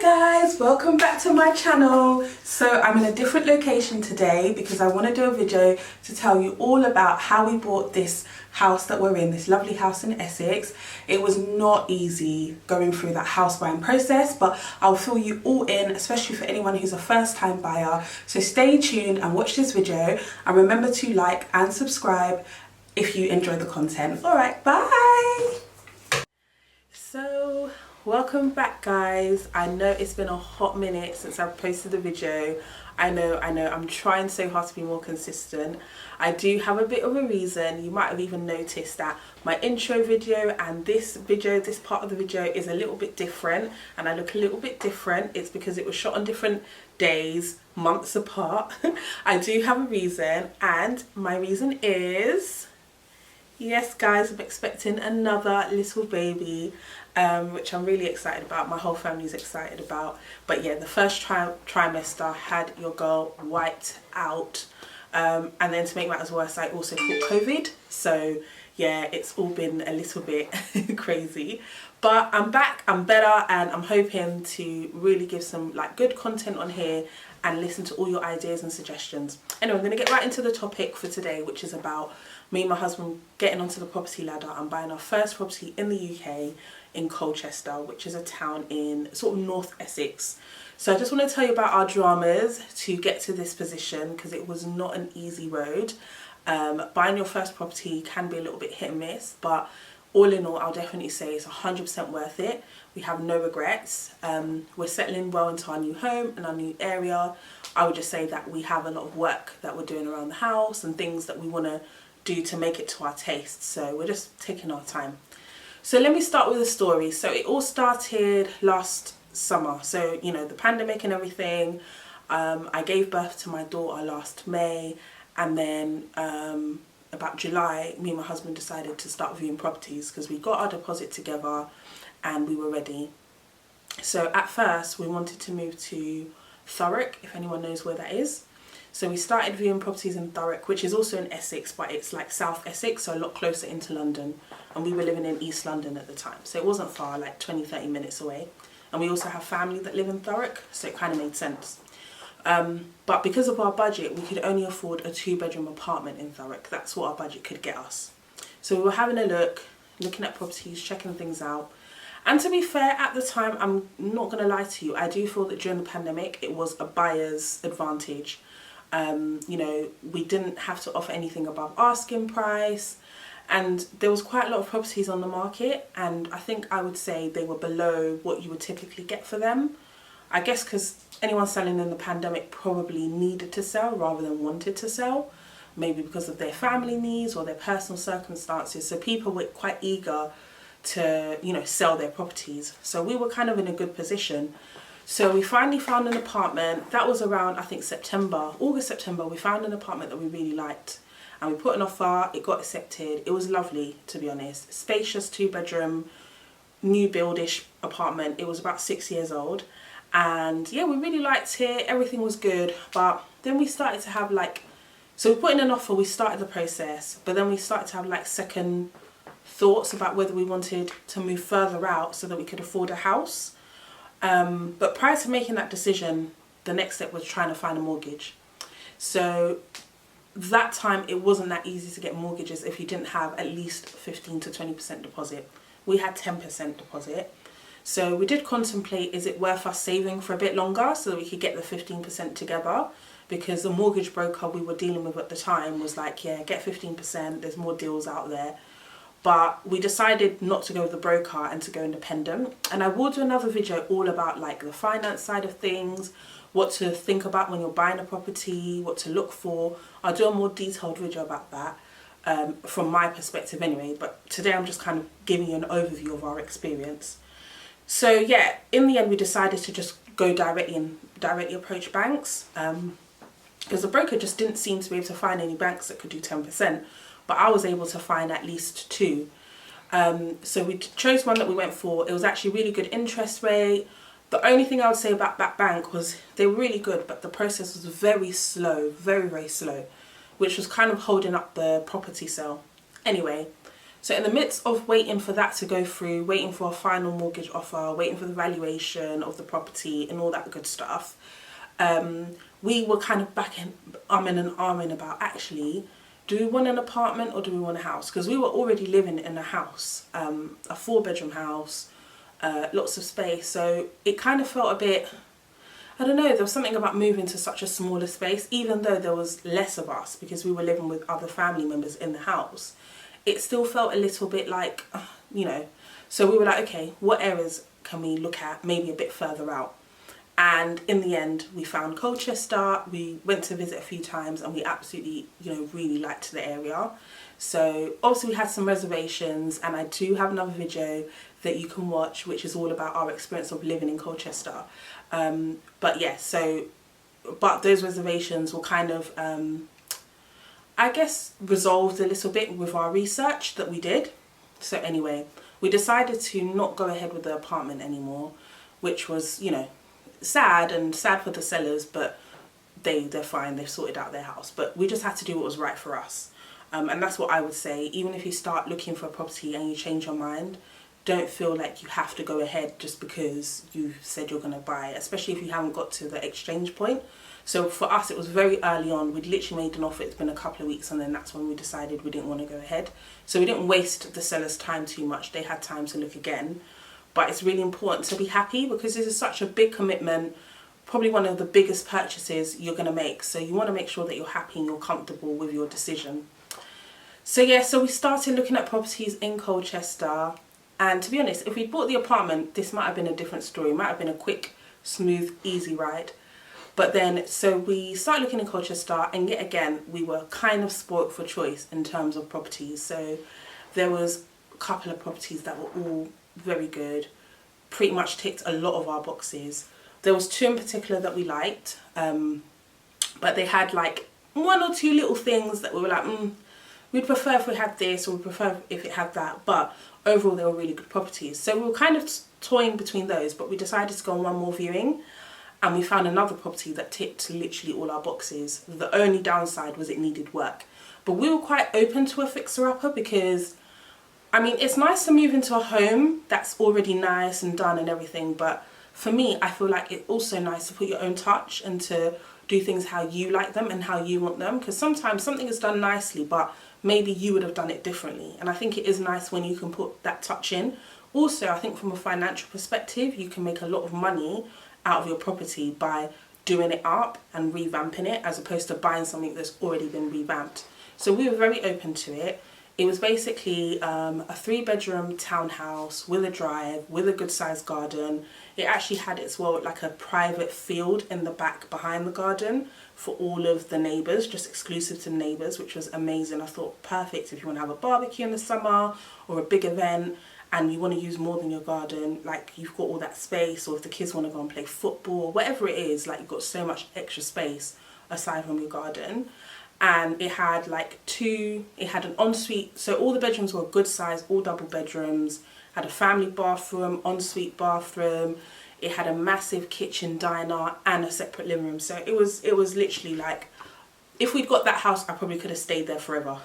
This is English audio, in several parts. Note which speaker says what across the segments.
Speaker 1: Guys, welcome back to my channel. So I'm in a different location today because I want to do a video to tell you all about how we bought this house that we're in, this lovely house in Essex. It was not easy going through that house buying process, but I'll fill you all in, especially for anyone who's a first time buyer. So stay tuned and watch this video, and remember to like and subscribe if you enjoy the content. All right, bye. So welcome back, guys. I know it's been a hot minute since I've posted the video. I know, I'm trying so hard to be more consistent. I do have a bit of a reason. You might have even noticed that my intro video and this part of the video is a little bit different, and I look a little bit different. It's because it was shot on different days, months apart. I do have a reason, and my reason is, yes guys, I'm expecting another little baby, which I'm really excited about. My whole family's excited about. But yeah, the first trimester had your girl wiped out, and then to make matters worse, I also caught COVID. So yeah, it's all been a little bit crazy, but I'm back, I'm better, and I'm hoping to really give some good content on here and listen to all your ideas and suggestions. Anyway, I'm going to get right into the topic for today, which is about me and my husband getting onto the property ladder and buying our first property in the UK in Colchester, which is a town in sort of North Essex. So I just want to tell you about our dramas to get to this position, because it was not an easy road. Buying your first property can be a little bit hit and miss, but all in all, I'll definitely say it's 100% worth it. We have no regrets. We're settling well into our new home and our new area. I would just say that we have a lot of work that we're doing around the house and things that we want to do to make it to our taste. So we're just taking our time. So let me start with a story. So it all started last summer. So, you know, the pandemic and everything. I gave birth to my daughter last May, and then about July, me and my husband decided to start viewing properties because we got our deposit together and we were ready. So at first we wanted to move to Thurrock, if anyone knows where that is. So we started viewing properties in Thurrock, which is also in Essex, but it's like South Essex, so a lot closer into London. And we were living in East London at the time, so it wasn't far, like 20-30 minutes away. And we also have family that live in Thurrock, so it kind of made sense. But because of our budget, we could only afford a 2-bedroom apartment in Thurrock. That's what our budget could get us. So we were having a look, looking at properties, checking things out. And to be fair, at the time, I'm not going to lie to you, I do feel that during the pandemic, it was a buyer's advantage. You know, we didn't have to offer anything above asking price, and there was quite a lot of properties on the market, and I think I would say they were below what you would typically get for them. I guess because anyone selling in the pandemic probably needed to sell rather than wanted to sell, maybe because of their family needs or their personal circumstances. So people were quite eager to, you know, sell their properties. So we were kind of in a good position. So we finally found an apartment. That was around, I think, August, September. We found an apartment that we really liked. And we put an offer, it got accepted. It was lovely, to be honest. Spacious 2-bedroom, new buildish apartment. It was about 6 years old. And yeah, we really liked it. Everything was good. But then we started to have so we put in an offer, we started the process. But then we started to have second thoughts about whether we wanted to move further out so that we could afford a house. But prior to making that decision, the next step was trying to find a mortgage. So that time it wasn't that easy to get mortgages if you didn't have at least 15 to 20% deposit. We had 10% deposit. So we did contemplate, is it worth us saving for a bit longer so that we could get the 15% together? Because the mortgage broker we were dealing with at the time was like, yeah, get 15%, there's more deals out there. But we decided not to go with the broker and to go independent. And I will do another video all about the finance side of things, what to think about when you're buying a property, what to look for. I'll do a more detailed video about that from my perspective anyway. But today I'm just kind of giving you an overview of our experience. So yeah, in the end we decided to just go directly approach banks, because the broker just didn't seem to be able to find any banks that could do 10%. But I was able to find at least 2. So we chose one that we went for. It was actually really good interest rate. The only thing I would say about that bank was they were really good, but the process was very slow, very, very slow, which was kind of holding up the property sale. Anyway, So in the midst of waiting for that to go through, waiting for a final mortgage offer, waiting for the valuation of the property and all that good stuff, we were kind of umming and ahhing about, actually, do we want an apartment or do we want a house? Because we were already living in a house, a 4-bedroom house, lots of space. So it kind of felt a bit, I don't know, there was something about moving to such a smaller space, even though there was less of us because we were living with other family members in the house. It still felt a little bit like, you know, so we were like, okay, what areas can we look at maybe a bit further out? And in the end, we found Colchester. We went to visit a few times and we absolutely, you know, really liked the area. So obviously we had some reservations, and I do have another video that you can watch, which is all about our experience of living in Colchester. But yeah, but those reservations were kind of, I guess, resolved a little bit with our research that we did. So anyway, we decided to not go ahead with the apartment anymore, which was, you know, sad for the sellers, but they're fine, they've sorted out their house. But we just had to do what was right for us. And that's what I would say. Even if you start looking for a property and you change your mind, don't feel like you have to go ahead just because you said you're going to buy it, especially if you haven't got to the exchange point. So for us, it was very early on. We'd literally made an offer. It's been a couple of weeks, and then that's when we decided we didn't want to go ahead. So we didn't waste the seller's time too much. They had time to look again. But it's really important to be happy because this is such a big commitment, probably one of the biggest purchases you're going to make. So you want to make sure that you're happy and you're comfortable with your decision. So yeah, so we started looking at properties in Colchester. And to be honest, if we'd bought the apartment, this might have been a different story. It might have been a quick, smooth, easy ride. But then, so we started looking in Colchester, and yet again, we were kind of spoilt for choice in terms of properties. So there was a couple of properties that were all very good, pretty much ticked a lot of our boxes. There was 2 in particular that we liked, but they had like 1 or 2 little things that we were like, we'd prefer if we had this, or we'd prefer if it had that, but overall they were really good properties. So we were kind of toying between those, but we decided to go on one more viewing, and we found another property that ticked literally all our boxes. The only downside was it needed work, but we were quite open to a fixer-upper because, I mean, it's nice to move into a home that's already nice and done and everything, but for me, I feel like it's also nice to put your own touch and to do things how you like them and how you want them, because sometimes something is done nicely, but maybe you would have done it differently. And I think it is nice when you can put that touch in. Also, I think from a financial perspective, you can make a lot of money out of your property by doing it up and revamping it, as opposed to buying something that's already been revamped. So we were very open to it. It was basically a 3-bedroom townhouse with a drive, with a good sized garden. It actually had as well like a private field in the back behind the garden for all of the neighbours, just exclusive to the neighbours, which was amazing. I thought perfect if you want to have a barbecue in the summer or a big event and you want to use more than your garden, like you've got all that space, or if the kids want to go and play football, whatever it is, like you've got so much extra space aside from your garden. And it had like it had an ensuite, so all the bedrooms were good size, all double bedrooms, had a family bathroom, ensuite bathroom, it had a massive kitchen diner and a separate living room. So it was literally like, if we'd got that house, I probably could have stayed there forever.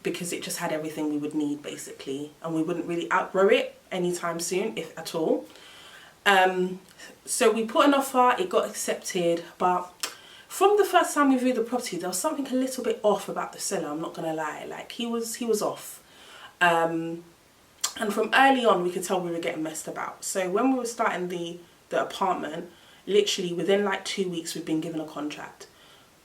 Speaker 1: Because it just had everything we would need basically, and we wouldn't really outgrow it anytime soon, if at all. So we put an offer, it got accepted, but from the first time we viewed the property, there was something a little bit off about the seller, I'm not gonna lie. Like he was off. And from early on we could tell we were getting messed about. So when we were starting the apartment, literally within like 2 weeks we'd been given a contract.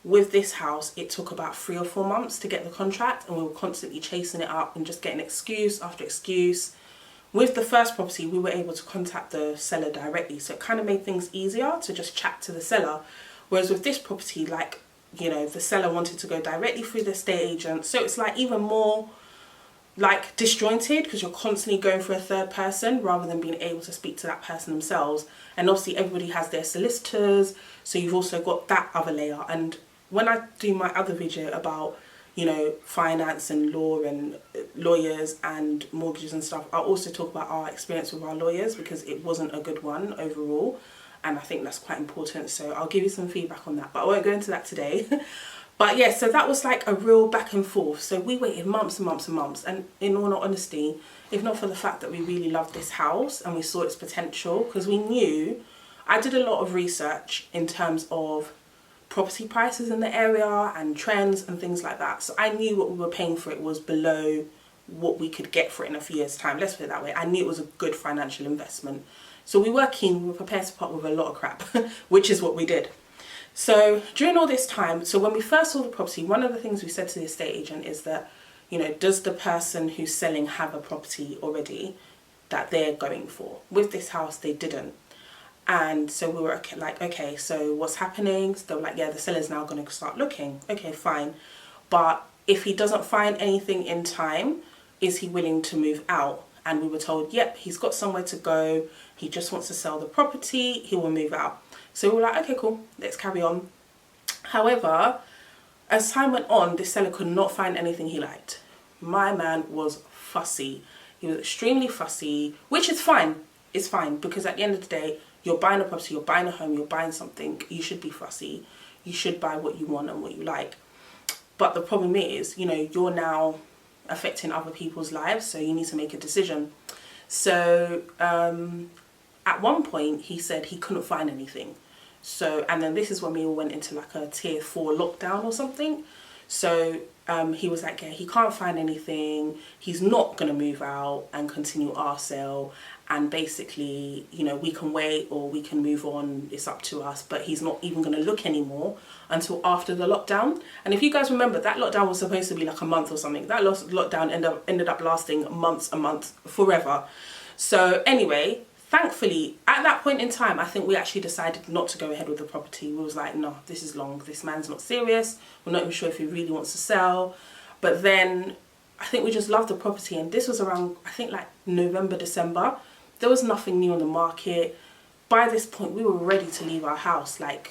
Speaker 1: With this house, it took about 3 or 4 months to get the contract, and we were constantly chasing it up and just getting excuse after excuse. With the first property, we were able to contact the seller directly, so it kind of made things easier to just chat to the seller. Whereas with this property, like, you know, the seller wanted to go directly through the estate agent, so it's like even more like disjointed because you're constantly going for a third person rather than being able to speak to that person themselves. And obviously everybody has their solicitors, so you've also got that other layer. And when I do my other video about, you know, finance and law and lawyers and mortgages and stuff, I'll also talk about our experience with our lawyers, because it wasn't a good one overall, and I think that's quite important. So I'll give you some feedback on that, but I won't go into that today. But yeah, so that was like a real back and forth. So we waited months and months and months. And in all honesty, if not for the fact that we really loved this house and we saw its potential, because we knew, I did a lot of research in terms of property prices in the area and trends and things like that. So I knew what we were paying for it was below what we could get for it in a few years' time. Let's put it that way. I knew it was a good financial investment. So we were keen, we were prepared to part with a lot of crap, which is what we did. So during all this time, so when we first saw the property, one of the things we said to the estate agent is that, you know, does the person who's selling have a property already that they're going for? With this house, they didn't. And so we were like, okay, so what's happening? So they were like, yeah, the seller's now going to start looking. Okay, fine. But if he doesn't find anything in time, is he willing to move out? And we were told, yep, he's got somewhere to go. He just wants to sell the property. He will move out. So we were like, okay, cool, let's carry on. However, as time went on, this seller could not find anything he liked. My man was fussy. He was extremely fussy, which is fine. It's fine, because at the end of the day, you're buying a property, you're buying a home, you're buying something. You should be fussy. You should buy what you want and what you like. But the problem is, you know, you're now affecting other people's lives, so you need to make a decision. So at one point, he said he couldn't find anything. So, and then this is when we all went into like a tier 4 lockdown or something. So he was like, yeah, he can't find anything. He's not going to move out and continue our sale. And basically, you know, we can wait or we can move on. It's up to us. But he's not even going to look anymore until after the lockdown. And if you guys remember, that lockdown was supposed to be like a month or something. That lockdown ended up lasting months and months, forever. So anyway, thankfully, at that point in time, I think we actually decided not to go ahead with the property. We was like, no, this is long. This man's not serious. We're not even sure if he really wants to sell. But then I think we just loved the property. And this was around, I think, like November, December. There was nothing new on the market. By this point, we were ready to leave our house. Like,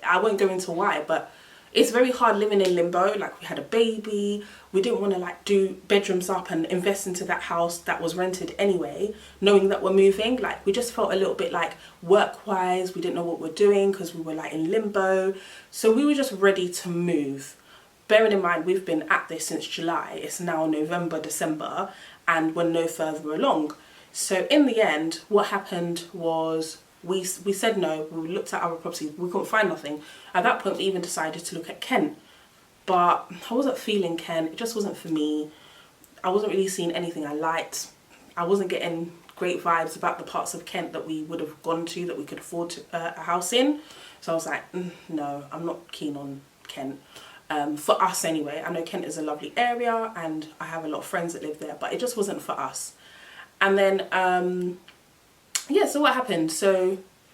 Speaker 1: I won't go into why, but it's very hard living in limbo. Like, we had a baby. We didn't want to like do bedrooms up and invest into that house that was rented anyway, knowing that we're moving. Like, we just felt a little bit like work-wise, we didn't know what we're doing because we were like in limbo. So we were just ready to move. Bearing in mind, we've been at this since July. It's now November, December, and we're no further along. So in the end, what happened was we said no. We looked at our properties. We couldn't find nothing. At that point, we even decided to look at Kent. But I wasn't feeling Kent. It just wasn't for me. I wasn't really seeing anything I liked. I wasn't getting great vibes about the parts of Kent that we would have gone to, that we could afford a house in. So I was like, no, I'm not keen on Kent. For us anyway. I know Kent is a lovely area and I have a lot of friends that live there, but it just wasn't for us. And then, yeah, so what happened?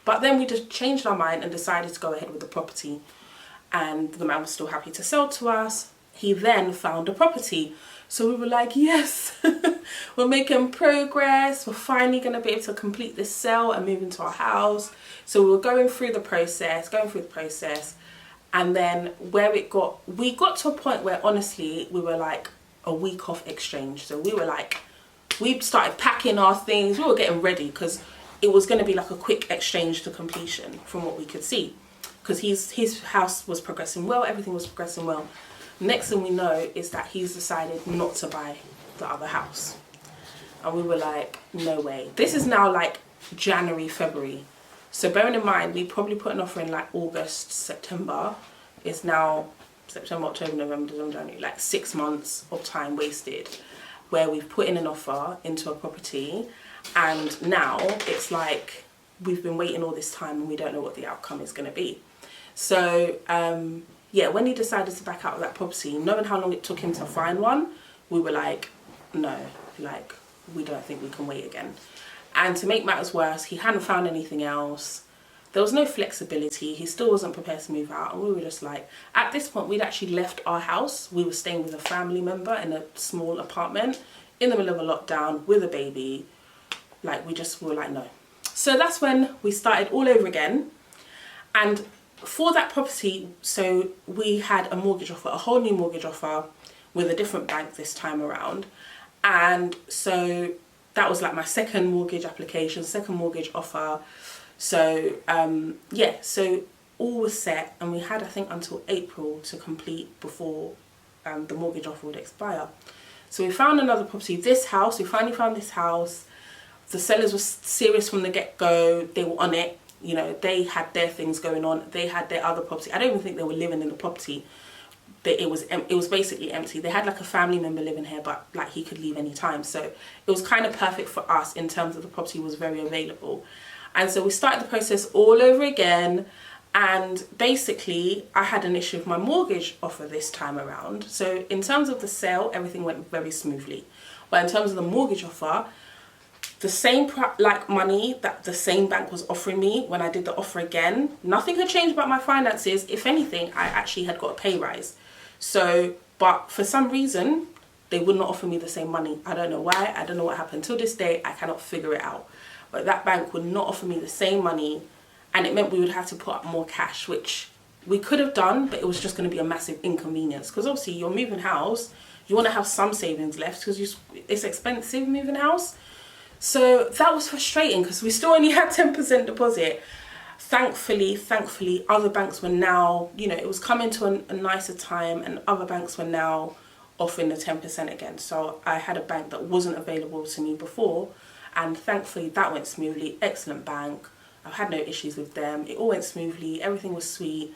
Speaker 1: But then we just changed our mind and decided to go ahead with the property. And the man was still happy to sell to us. He then found a property. So we were like, yes, we're making progress. We're finally going to be able to complete this sale and move into our house. So we were going through the process. And then we got to a point where honestly, we were like a week off exchange. So we were like, we started packing our things. We were getting ready because it was going to be like a quick exchange to completion from what we could see. Because his house was progressing well, everything was progressing well. Next thing we know is that he's decided not to buy the other house. And we were like, no way. This is now like January, February. So bearing in mind, we probably put an offer in like August, September. It's now September, October, November, December, January. Like 6 months of time wasted where we've put in an offer into a property. And now it's like we've been waiting all this time and we don't know what the outcome is going to be. So, yeah, when he decided to back out of that property, knowing how long it took him to find one, we were like, no, like, we don't think we can wait again. And to make matters worse, he hadn't found anything else. There was no flexibility. He still wasn't prepared to move out. And we were just like, at this point, we'd actually left our house. We were staying with a family member in a small apartment in the middle of a lockdown with a baby. Like, we were like, no. So that's when we started all over again. And for that property, so we had a mortgage offer, a whole new mortgage offer with a different bank this time around. And so that was like my second mortgage application, second mortgage offer. So, yeah, so all was set, and we had, I think, until April to complete before the mortgage offer would expire. So we found another property. This house, we finally found this house. The sellers were serious from the get-go. They were on it. You know, they had their things going on. They had their other property. I don't even think they were living in the property. It was basically empty. They had like a family member living here, but like he could leave any time. So it was kind of perfect for us in terms of the property was very available. And so we started the process all over again. And basically, I had an issue with my mortgage offer this time around. So in terms of the sale, everything went very smoothly. But in terms of the mortgage offer, the same money that the same bank was offering me when I did the offer again, nothing had changed about my finances. If anything, I actually had got a pay rise. So, but for some reason, they would not offer me the same money. I don't know why. I don't know what happened. Till this day, I cannot figure it out. But that bank would not offer me the same money. And it meant we would have to put up more cash, which we could have done, but it was just going to be a massive inconvenience. Because obviously you're moving house, you want to have some savings left because it's expensive moving house. So that was frustrating because we still only had 10% deposit. Thankfully, other banks were now, you know, it was coming to a nicer time, and other banks were now offering the 10% again. So I had a bank that wasn't available to me before, and thankfully that went smoothly. Excellent bank. I've had no issues with them. It all went smoothly. Everything was sweet.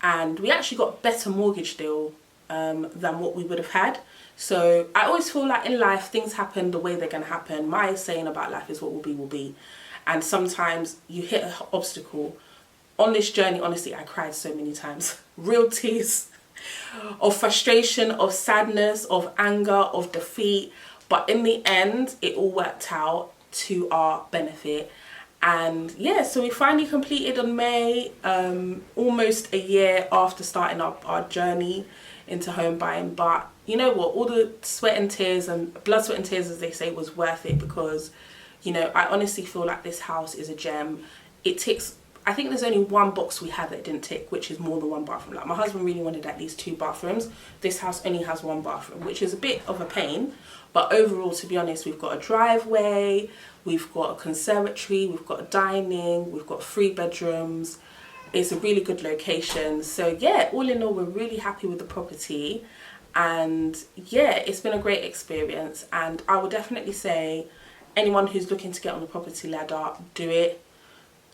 Speaker 1: And we actually got a better mortgage deal than what we would have had. So I always feel like in life, things happen the way they're going to happen. My saying about life is what will be, will be. And sometimes you hit an obstacle. On this journey, honestly, I cried so many times. Real tears of frustration, of sadness, of anger, of defeat. But in the end, it all worked out to our benefit. And yeah, so we finally completed on May, almost a year after starting our journey into home buying. But you know what, all the sweat and tears, and blood, sweat and tears as they say, was worth it, because you know, I honestly feel like this house is a gem. It ticks, I think there's only one box we had that didn't tick, which is more than one bathroom. Like my husband really wanted at least 2 bathrooms. This house only has 1 bathroom, which is a bit of a pain. But overall, to be honest, we've got a driveway, we've got a conservatory, we've got a dining, we've got 3 bedrooms. It's a really good location. So yeah, all in all, we're really happy with the property. And yeah, it's been a great experience. And I would definitely say anyone who's looking to get on the property ladder, do it.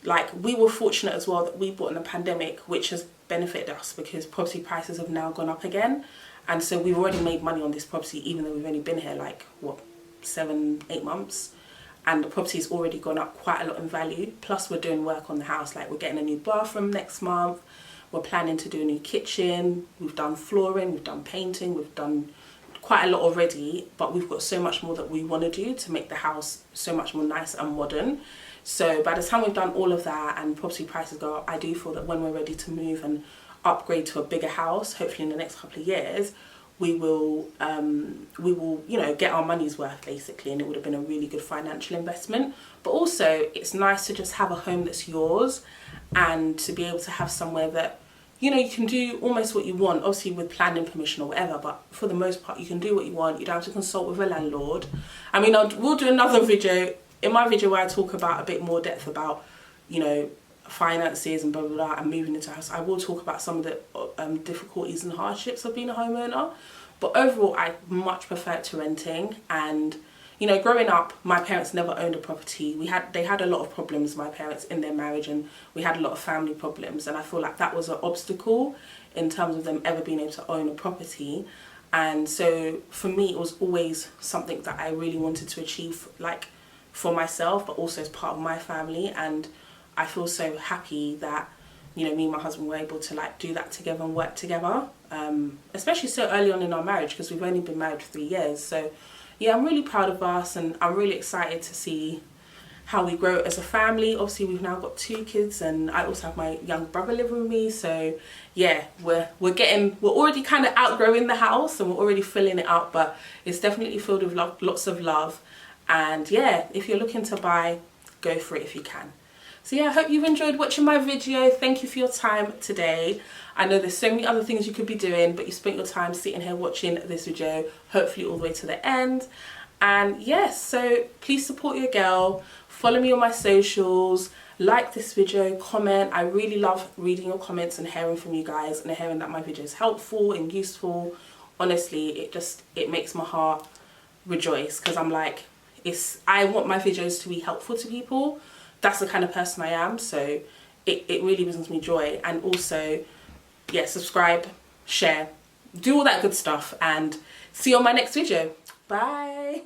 Speaker 1: Like, we were fortunate as well that we bought in the pandemic, which has benefited us because property prices have now gone up again. And so we've already made money on this property, even though we've only been here like, what, 7-8 months. And the property's already gone up quite a lot in value. Plus we're doing work on the house. Like, we're getting a new bathroom next month. We're planning to do a new kitchen. We've done flooring, we've done painting, we've done quite a lot already. But we've got so much more that we want to do to make the house so much more nice and modern. So by the time we've done all of that and property prices go up, I do feel that when we're ready to move and upgrade to a bigger house, hopefully in the next couple of years, we will you know, get our money's worth basically, and it would have been a really good financial investment. But also it's nice to just have a home that's yours, and to be able to have somewhere that, you know, you can do almost what you want, obviously with planning permission or whatever, but for the most part you can do what you want. You don't have to consult with a landlord. I mean, we'll do another video, in my video, where I talk about a bit more depth about, you know, finances and blah blah blah and moving into a house. I will talk about some of the difficulties and hardships of being a homeowner, but overall I much prefer it to renting. And you know, growing up, my parents never owned a property. They had a lot of problems, my parents, in their marriage, and we had a lot of family problems, and I feel like that was an obstacle in terms of them ever being able to own a property. And so for me, it was always something that I really wanted to achieve, like for myself, but also as part of my family. And I feel so happy that, you know, me and my husband were able to like do that together and work together, especially so early on in our marriage, because we've only been married for 3 years. So yeah, I'm really proud of us, and I'm really excited to see how we grow as a family. Obviously we've now got 2 kids, and I also have my young brother living with me. So yeah, we're already kind of outgrowing the house, and we're already filling it up, but it's definitely filled with lots of love. And yeah, if you're looking to buy, go for it if you can. So yeah, I hope you've enjoyed watching my video. Thank you for your time today. I know there's so many other things you could be doing, but you spent your time sitting here watching this video, hopefully all the way to the end. And yes, so please support your girl. Follow me on my socials. like this video, comment. I really love reading your comments and hearing from you guys and hearing that my video is helpful and useful. Honestly, it makes my heart rejoice, because I'm like, I want my videos to be helpful to people. That's the kind of person I am, so it really brings me joy. And also, yeah, subscribe, share, do all that good stuff, and see you on my next video. Bye.